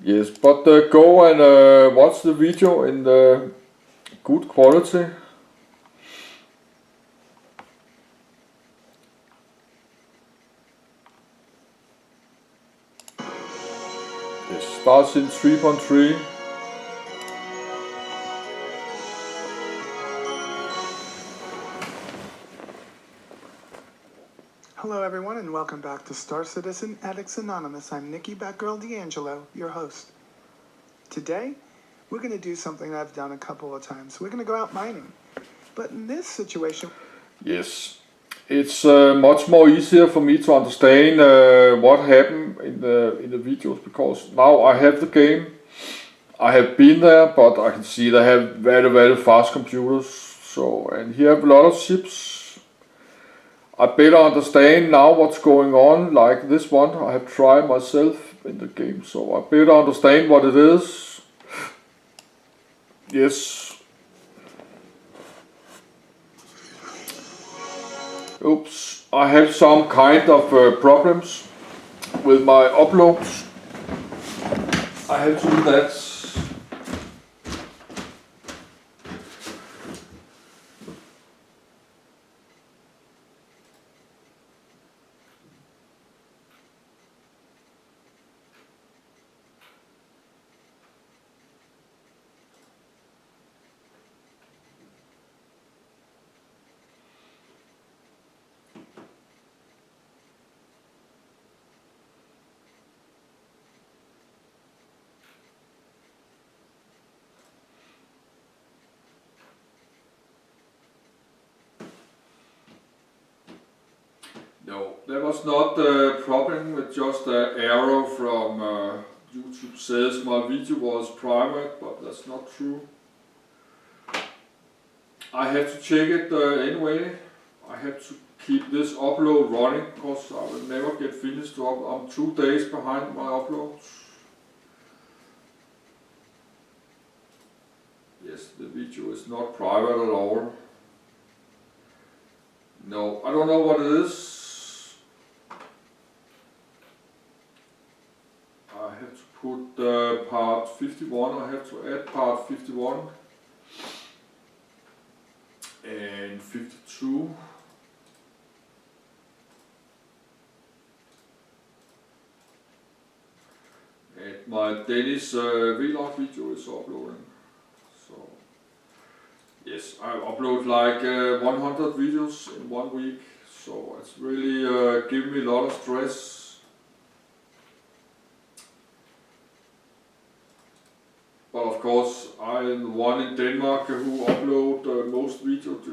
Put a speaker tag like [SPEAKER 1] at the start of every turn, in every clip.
[SPEAKER 1] Yes, but go and watch the video in the good quality. It starts in 3.3.
[SPEAKER 2] Hello everyone and welcome back to Star Citizen Addicts Anonymous. I'm Nikki Batgirl D'Angelo, your host. Today, we're going to do something I've done a couple of times. We're going to go out mining. But in this situation...
[SPEAKER 1] Yes, it's much more easier for me to understand what happened in the videos, because now I have the game. I have been there, but I can see they have very fast computers. So, and here have a lot of ships. I better understand now what's going on, like this one I have tried myself in the game, so I better understand what it is. Yes. Oops, I have some kind of problems with my uploads. I have to do that. No, that was not the problem, with just an error from YouTube says my video was private, but that's not true. I have to check it anyway. I have to keep this upload running because I will never get finished up. I'm 2 days behind my uploads. Yes, the video is not private at all. No, I don't know what it is. I have to put part 51, I have to add part 51 and 52. And my Danish vlog video is uploading. So yes, I upload like 100 videos in 1 week, so it's really giving me a lot of stress. But of course, I'm the one in Denmark who upload most videos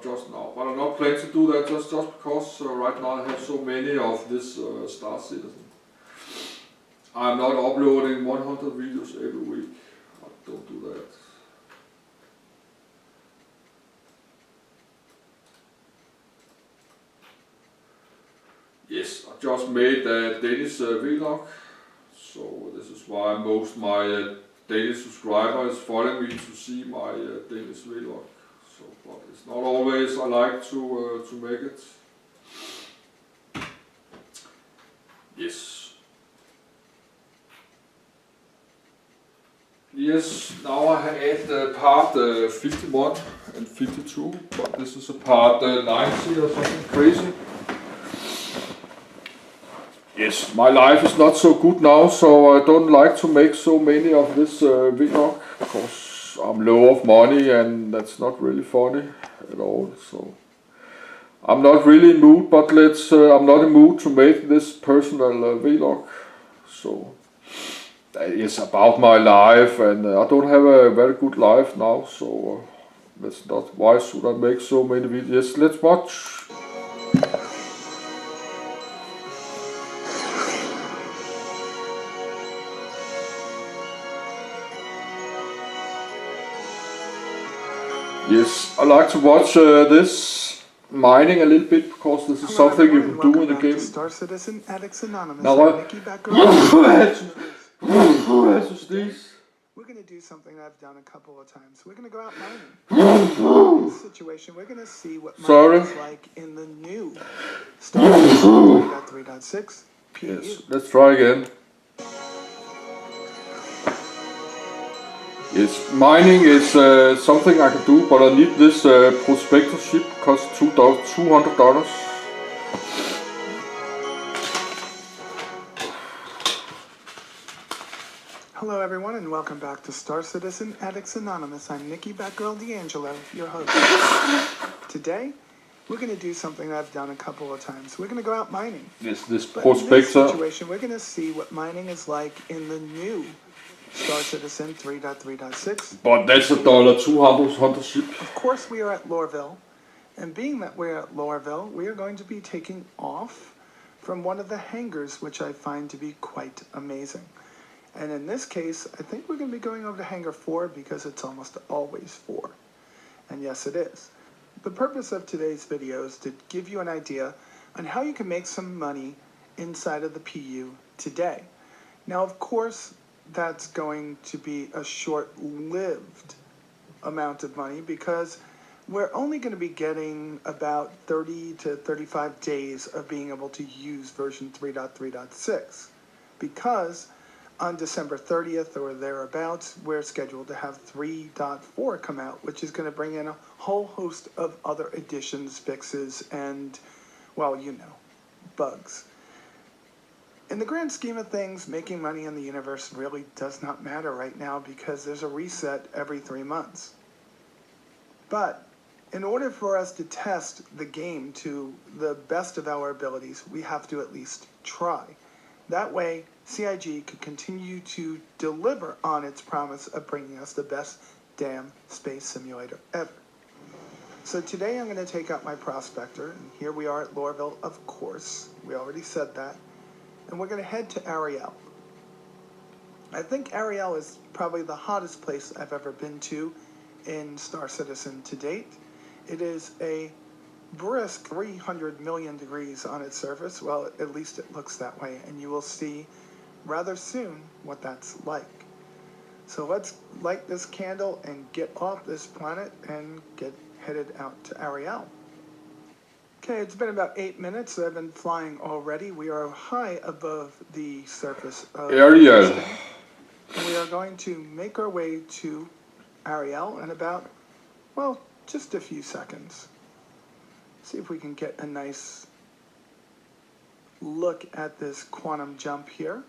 [SPEAKER 1] just now. But I'm not planning to do that just because right now I have so many of this Star Citizen. I'm not uploading 100 videos every week. I don't do that. Yes, I just made a Danish vlog. So this is why most my Danish subscriber is following me to see my Danish vlog. So, but it's not always I like to make it. Yes. Yes, now I have added part 51 and 52, but this is a part 90 or something crazy. Yes, my life is not so good now, so I don't like to make so many of this vlog, because I'm low of money and that's not really funny at all. So I'm not really in mood, but I'm not in mood to make this personal vlog. So it's about my life, and I don't have a very good life now, so that's not why should I make so many videos. Yes, let's watch. Yes, I like to watch this mining a little bit, because this is something you can do in the game.
[SPEAKER 2] Star Citizen Addicts Anonymous.
[SPEAKER 1] Now
[SPEAKER 2] We're going to do something I've done a couple of times. We're going to go out mining. In this situation, we're going to see what mining is like in the new Star Citizen 3.3.6.
[SPEAKER 1] Yes, let's try again. Yes, mining is something I can do, but I need this prospector ship, costs $200.
[SPEAKER 2] Hello everyone and welcome back to Star Citizen Addicts Anonymous. I'm Nikki Batgirl D'Angelo, your host. Today, we're going to do something that I've done a couple of times. We're going to go out mining.
[SPEAKER 1] Yes, this
[SPEAKER 2] But in this
[SPEAKER 1] prospector.
[SPEAKER 2] situation, we're going to see what mining is like in the new Star Citizen 3.3.6.
[SPEAKER 1] But that's $200 ship.
[SPEAKER 2] Of course, we are at Lorville. And being that we're at Lorville, we are going to be taking off from one of the hangars, which I find to be quite amazing. And in this case, I think we're going to be going over to Hangar 4 because it's almost always 4. And yes, it is. The purpose of today's video is to give you an idea on how you can make some money inside of the PU today. Now, of course, that's going to be a short-lived amount of money because we're only going to be getting about 30 to 35 days of being able to use version 3.3.6 because on December 30th or thereabouts, we're scheduled to have 3.4 come out, which is going to bring in a whole host of other additions, fixes, and, well, you know, bugs. In the grand scheme of things, making money in the universe really does not matter right now because there's a reset every 3 months. But in order for us to test the game to the best of our abilities, we have to at least try. That way, CIG could continue to deliver on its promise of bringing us the best damn space simulator ever. So today I'm going to take out my prospector, and here we are at Lorville, of course. We already said that. And we're going to head to Ariel. I think Ariel is probably the hottest place I've ever been to in Star Citizen to date. It is a brisk 300 million degrees on its surface. Well, at least it looks that way, and you will see rather soon what that's like. So let's light this candle and get off this planet and get headed out to Ariel. Okay, it's been about 8 minutes that I've been flying already. We are high above the surface of
[SPEAKER 1] Ariel.
[SPEAKER 2] And we are going to make our way to Ariel in about, well, just a few seconds. See if we can get a nice look at this quantum jump here.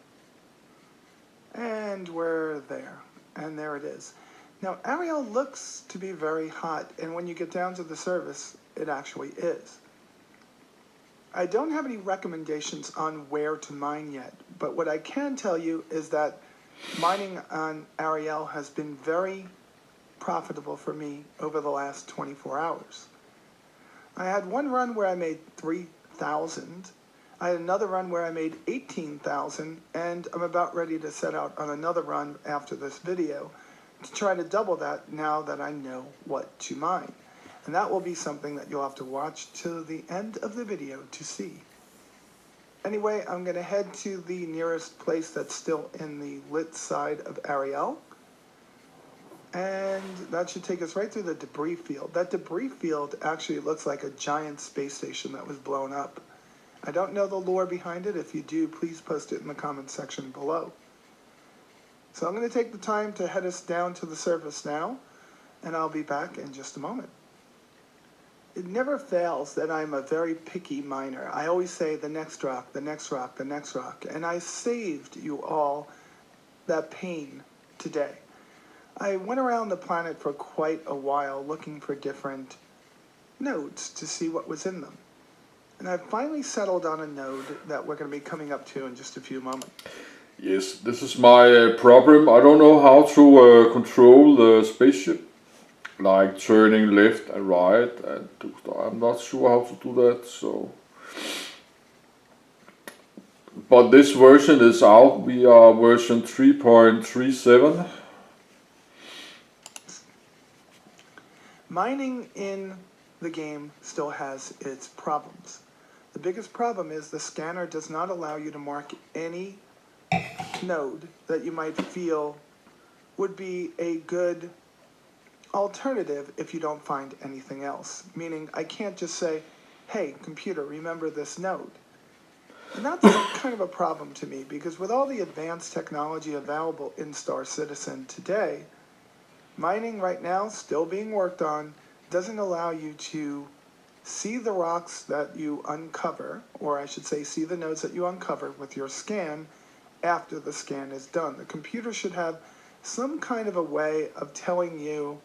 [SPEAKER 2] And we're there. And there it is. Now, Ariel looks to be very hot, and when you get down to the surface, it actually is. I don't have any recommendations on where to mine yet, but what I can tell you is that mining on Ariel has been very profitable for me over the last 24 hours. I had one run where I made 3,000. I had another run where I made 18,000, and I'm about ready to set out on another run after this video to try to double that now that I know what to mine. And that will be something that you'll have to watch till the end of the video to see. Anyway, I'm going to head to the nearest place that's still in the lit side of Ariel. And that should take us right through the debris field. That debris field actually looks like a giant space station that was blown up. I don't know the lore behind it. If you do, please post it in the comment section below. So I'm going to take the time to head us down to the surface now, and I'll be back in just a moment. It never fails that I'm a very picky miner. I always say the next rock, the next rock, the next rock. And I saved you all that pain today. I went around the planet for quite a while looking for different nodes to see what was in them. And I finally settled on a node that we're going to be coming up to in just a few moments.
[SPEAKER 1] Yes, this is my problem. I don't know how to control the spaceship. Like turning left and right, and I'm not sure how to do that, so. But this version is out. We are version 3.37.
[SPEAKER 2] Mining in the game still has its problems. The biggest problem is the scanner does not allow you to mark any node that you might feel would be a good alternative if you don't find anything else. Meaning, I can't just say, hey, computer, remember this node. And that's kind of a problem to me, because with all the advanced technology available in Star Citizen today, Mining right now, still being worked on, doesn't allow you to see the rocks that you uncover, or I should say see the nodes that you uncover with your scan after the scan is done. The computer should have some kind of a way of telling you,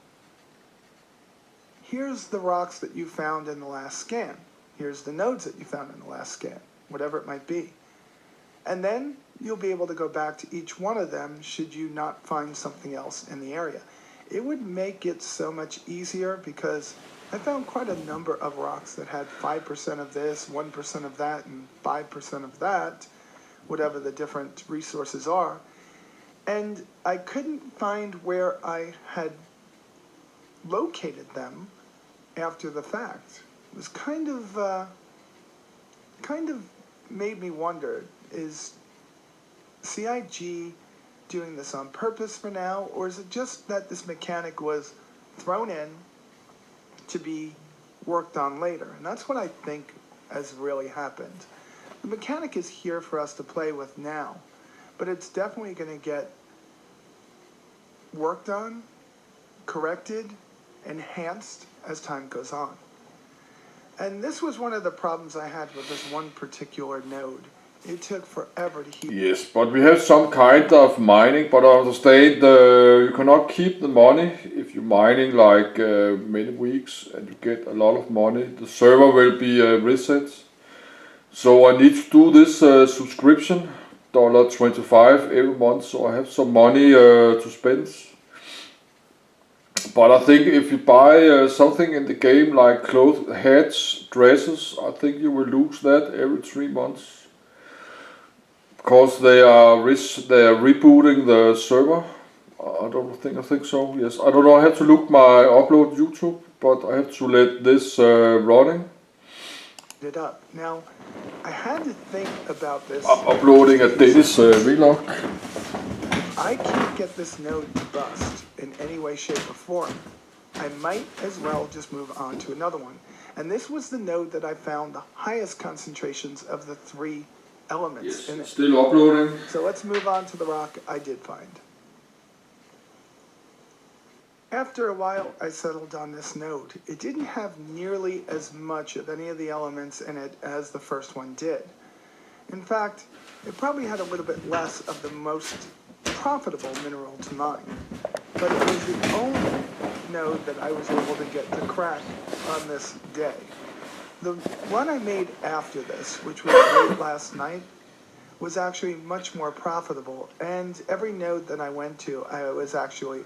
[SPEAKER 2] here's the rocks that you found in the last scan. Here's the nodes that you found in the last scan, whatever it might be. And then you'll be able to go back to each one of them should you not find something else in the area. It would make it so much easier because I found quite a number of rocks that had 5% of this, 1% of that, and 5% of that, whatever the different resources are. And I couldn't find where I had located them after the fact. It was kind of made me wonder, is CIG doing this on purpose for now, or is it just that this mechanic was thrown in to be worked on later? And that's what I think has really happened. The mechanic is here for us to play with now, but it's definitely going to get worked on, corrected, enhanced as time goes on. And this was one of the problems I had with this one particular node. It took forever to heat.
[SPEAKER 1] Yes, but we have some kind of mining, but I understand you cannot keep the money if you're mining like many weeks and you get a lot of money. The server will be reset. So I need to do this subscription, $25 every month, so I have some money to spend. But I think if you buy something in the game like clothes, hats, dresses, I think you will lose that every 3 months. Because they are rebooting the server. I think so, yes. I don't know, I have to look my upload YouTube, but I have to let this running.
[SPEAKER 2] It up. Now, I had to think about this.
[SPEAKER 1] I'm uploading a Danish vlog.
[SPEAKER 2] If I can't get this node to bust in any way, shape, or form, I might as well just move on to another one. And this was the node that I found the highest concentrations of the 3 elements in it.
[SPEAKER 1] Still uploading.
[SPEAKER 2] So let's move on to the rock I did find. After a while, I settled on this node. It didn't have nearly as much of any of the elements in it as the first one did. In fact, it probably had a little bit less of the most profitable mineral to mine. But it was the only node that I was able to get to crack on this day. The one I made after this, which was late last night, was actually much more profitable, and every node that I went to, I was actually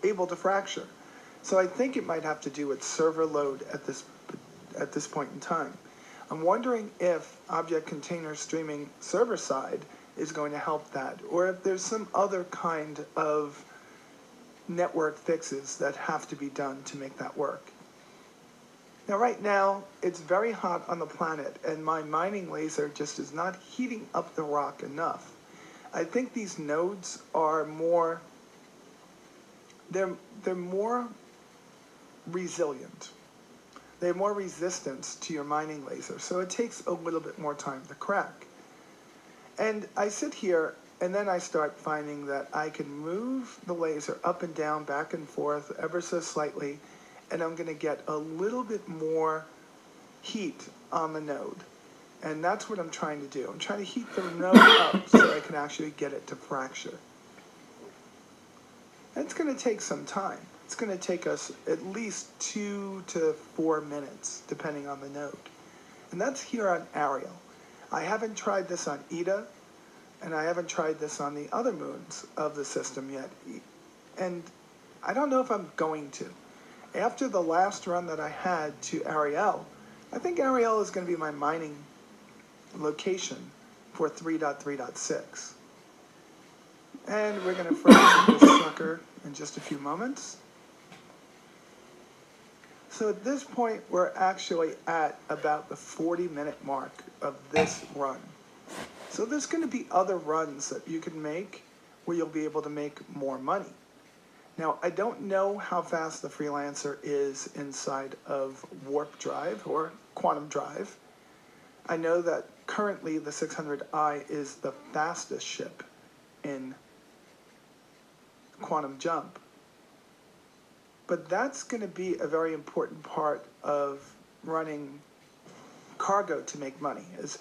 [SPEAKER 2] able to fracture. So I think it might have to do with server load at this point in time. I'm wondering if Object Container Streaming server side is going to help that, or if there's some other kind of network fixes that have to be done to make that work. Now right now, it's very hot on the planet, and my mining laser just is not heating up the rock enough. I think these nodes are more, they're more resilient. They have more resistance to your mining laser, so it takes a little bit more time to crack. And I sit here, and then I start finding that I can move the laser up and down, back and forth, ever so slightly, and I'm going to get a little bit more heat on the node. And that's what I'm trying to do. I'm trying to heat the node up so I can actually get it to fracture. And it's going to take some time. It's going to take us at least 2 to 4 minutes, depending on the node. And that's here on Ariel. I haven't tried this on Eta, and I haven't tried this on the other moons of the system yet. And I don't know if I'm going to. After the last run that I had to Ariel, I think Ariel is going to be my mining location for 3.3.6. And we're going to fracture this sucker in just a few moments. So at this point, we're actually at about the 40-minute mark of this run. So there's going to be other runs that you can make where you'll be able to make more money. Now, I don't know how fast the Freelancer is inside of Warp Drive or Quantum Drive. I know that currently the 600i is the fastest ship in Quantum Jump. But that's going to be a very important part of running cargo to make money, is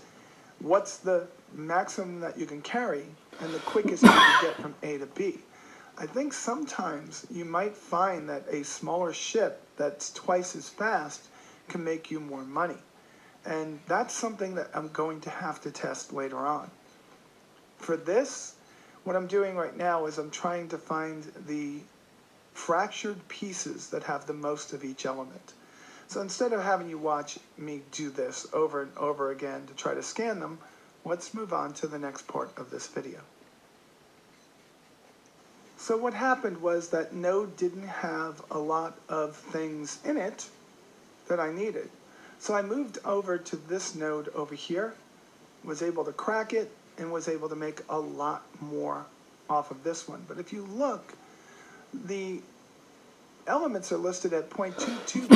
[SPEAKER 2] what's the maximum that you can carry and the quickest you can get from A to B. I think sometimes you might find that a smaller ship that's twice as fast can make you more money. And that's something that I'm going to have to test later on. For this, what I'm doing right now is I'm trying to find the fractured pieces that have the most of each element. So instead of having you watch me do this over and over again to try to scan them, let's move on to the next part of this video. So what happened was that node didn't have a lot of things in it that I needed. So I moved over to this node over here, was able to crack it, and was able to make a lot more off of this one. But if you look, the elements are listed at 0.22%,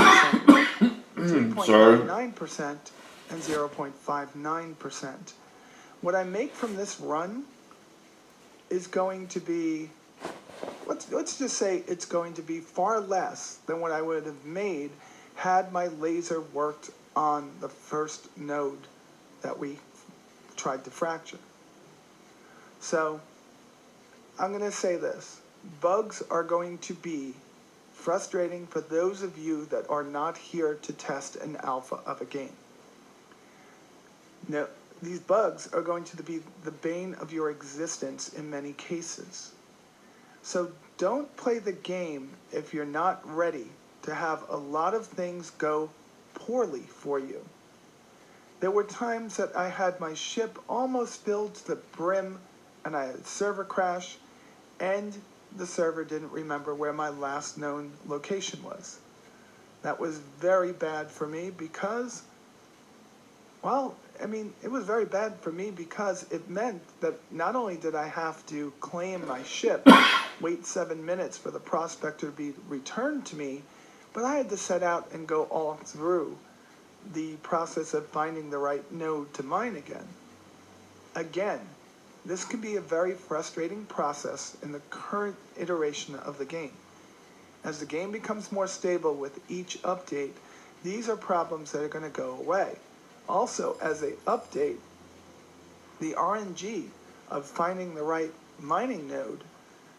[SPEAKER 2] 3.99%, and 0.59%. What I make from this run is going to be, let's just say it's going to be far less than what I would have made had my laser worked on the first node that we tried to fracture. So I'm going to say this. Bugs are going to be frustrating for those of you that are not here to test an alpha of a game. Now, these bugs are going to be the bane of your existence in many cases. So don't play the game if you're not ready to have a lot of things go poorly for you. There were times that I had my ship almost filled to the brim and I had a server crash and the server didn't remember where my last known location was. That was very bad for me because, well, I mean, it was very bad for me because it meant that not only did I have to claim my ship, wait 7 minutes for the prospector to be returned to me, but I had to set out and go all through the process of finding the right node to mine again. Again, this can be a very frustrating process in the current iteration of the game. As the game becomes more stable with each update, these are problems that are going to go away. Also, as they update, the RNG of finding the right mining node,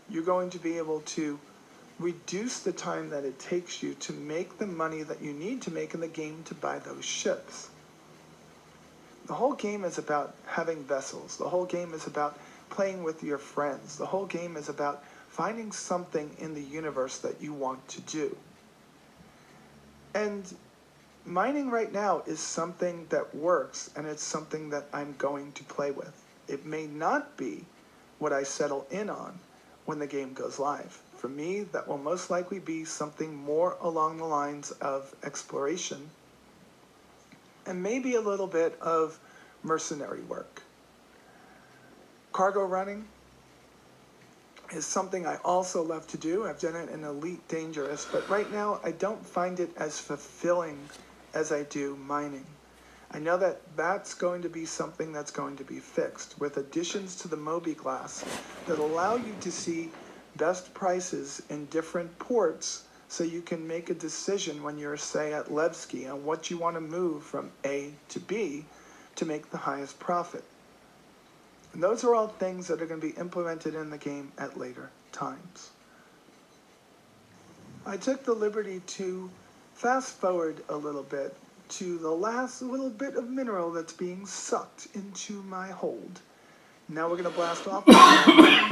[SPEAKER 2] you're going to be able to reduce the time that it takes you to make the money that you need to make in the game to buy those ships. The whole game is about having vessels. The whole game is about playing with your friends. The whole game is about finding something in the universe that you want to do. And mining right now is something that works, and it's something that I'm going to play with. It may not be what I settle in on when the game goes live. For me, that will most likely be something more along the lines of exploration and maybe a little bit of mercenary work. Cargo running is something I also love to do. I've done it in Elite Dangerous, but right now I don't find it as fulfilling as I do mining. I know that that's going to be something that's going to be fixed with additions to the Moby Glass that allow you to see best prices in different ports so you can make a decision when you're, say, at Levski on what you want to move from A to B to make the highest profit. And those are all things that are going to be implemented in the game at later times. I took the liberty to fast forward a little bit to the last little bit of mineral that's being sucked into my hold. Now we're going to blast off.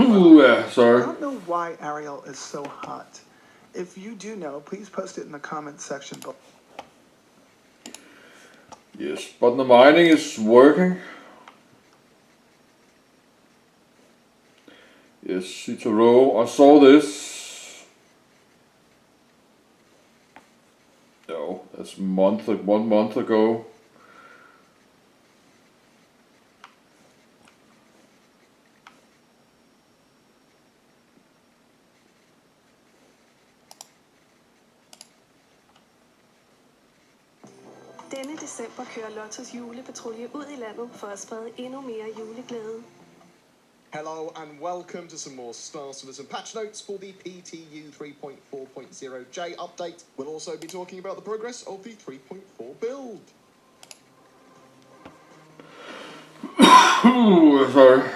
[SPEAKER 1] Ooh, yeah, sorry.
[SPEAKER 2] I don't know why Ariel is so hot. If you do know, please post it in the comment section below.
[SPEAKER 1] Yes, but the mining is working. Yes, Citaro. I saw this. No, that's 1 month ago.
[SPEAKER 3] Denne december kører Lottos julepatrulje ud i landet for at sprede endnu mere juleglæde. Hello and welcome to some more Star Citizen patch notes for the PTU 3.4.0J update. We'll also be talking about the progress of the 3.4 build.
[SPEAKER 1] Sorry.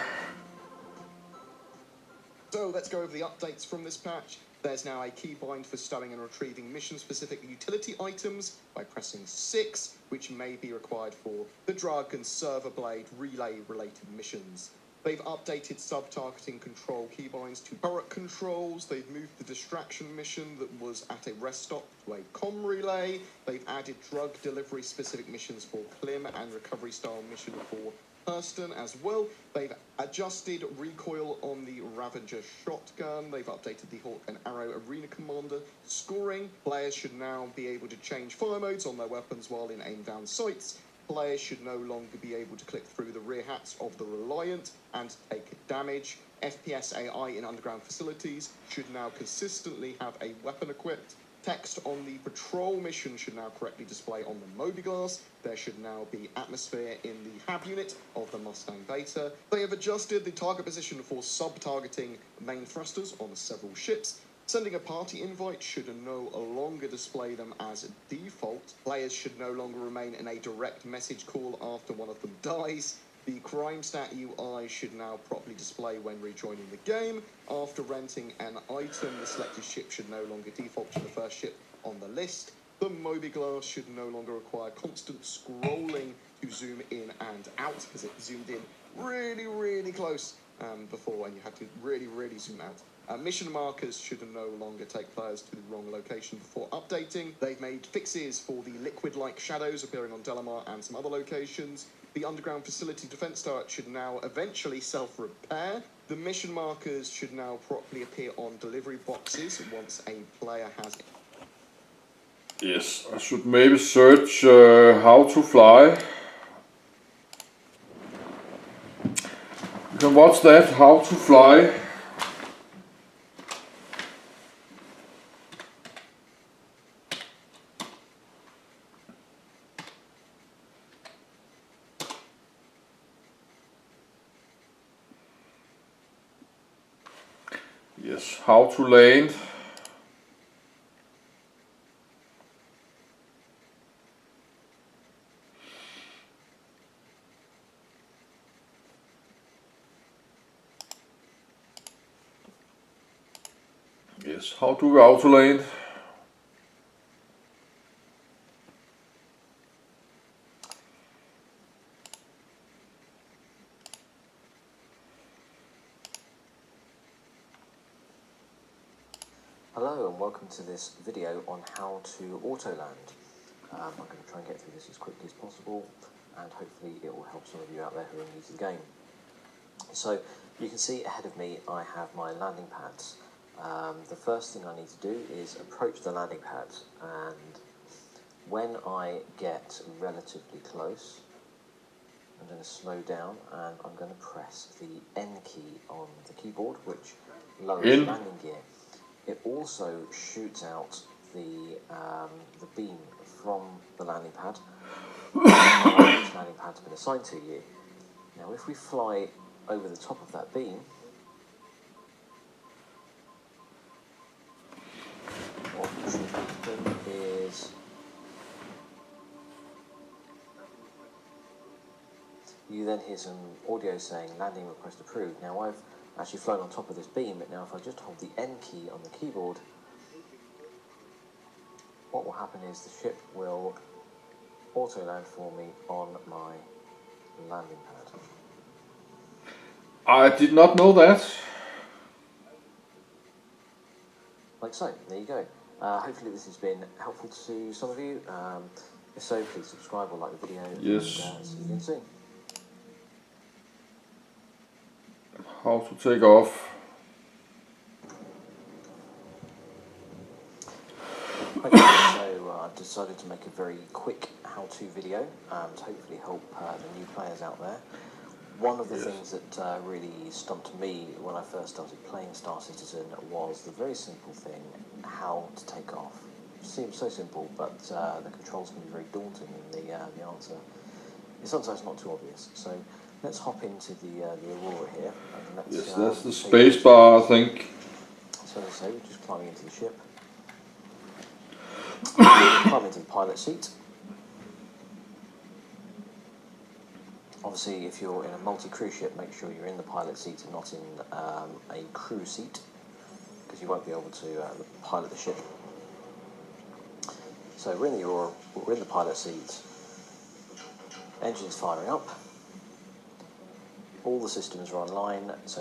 [SPEAKER 3] So let's go over the updates from this patch. There's now a keybind for stowing and retrieving mission-specific utility items by pressing 6, which may be required for the drug and server blade relay-related missions. They've updated sub-targeting control keybinds to turret controls. They've moved the distraction mission that was at a rest stop to a comm relay. They've added drug delivery-specific missions for Klim and recovery-style mission for Hurston as well. They've adjusted recoil on the Ravager shotgun. They've updated the Hawk and Arrow Arena Commander scoring. Players should now be able to change fire modes on their weapons while in aim-down sights. Players should no longer be able to click through the rear hats of the Reliant and take damage. FPS AI in underground facilities should now consistently have a weapon equipped. Text on the patrol mission should now correctly display on the Moby-Glass. There should now be atmosphere in the HAB unit of the Mustang Beta. They have adjusted the target position for sub-targeting main thrusters on several ships. Sending a party invite should no longer display them as default. Players should no longer remain in a direct message call after one of them dies. The crime stat UI should now properly display when rejoining the game. After renting an item, the selected ship should no longer default to the first ship on the list. The Moby-Glass should no longer require constant scrolling to zoom in and out, because it zoomed in really close before, and you had to really zoom out. Mission markers should no longer take players to the wrong location before updating. They've made fixes for the liquid-like shadows appearing on Delamar and some other locations. The underground facility defense turret should now eventually self-repair. The mission markers should now properly appear on delivery boxes once a player has it.
[SPEAKER 1] Yes, I should maybe search how to fly. You can watch that, how to fly. Yes, how to land. Yes, how do we auto land?
[SPEAKER 4] Hello and welcome to this video on how to auto land. I'm going to try and get through this as quickly as possible, and hopefully it will help some of you out there who are new to the game. So you can see ahead of me I have my landing pads. The first thing I need to do is approach the landing pads, and when I get relatively close I'm going to slow down and I'm going to press the N key on the keyboard, which lowers the landing gear. It also shoots out the beam from the landing pad, which landing pad's been assigned to you. Now if we fly over the top of that beam, what should happen is you then hear some audio saying landing request approved. Now I've actually flown on top of this beam, but now if I just hold the N key on the keyboard, what will happen is the ship will auto land for me on my landing pad.
[SPEAKER 1] I did not know that.
[SPEAKER 4] Like so, there you go. Hopefully this has been helpful to some of you. If so, please subscribe or like the video.
[SPEAKER 1] Yes.
[SPEAKER 4] And see you again soon.
[SPEAKER 1] How to take off.
[SPEAKER 4] Okay, so I've decided to make a very quick how-to video to hopefully help the new players out there. One of the things that really stumped me when I first started playing Star Citizen was the very simple thing, how to take off. It seems so simple, but the controls can be very daunting, and the answer is sometimes not too obvious. So let's hop into the Aurora here. And let's,
[SPEAKER 1] Yes, that's the
[SPEAKER 4] take
[SPEAKER 1] space bar, I think.
[SPEAKER 4] So as I say, we're just climbing into the ship. Climb into the pilot seat. Obviously, if you're in a multi-cruise ship, make sure you're in the pilot seat and not in a crew seat, because you won't be able to pilot the ship. So we're in the Aurora, we're in the pilot seat. Engines firing up. All the systems are online. So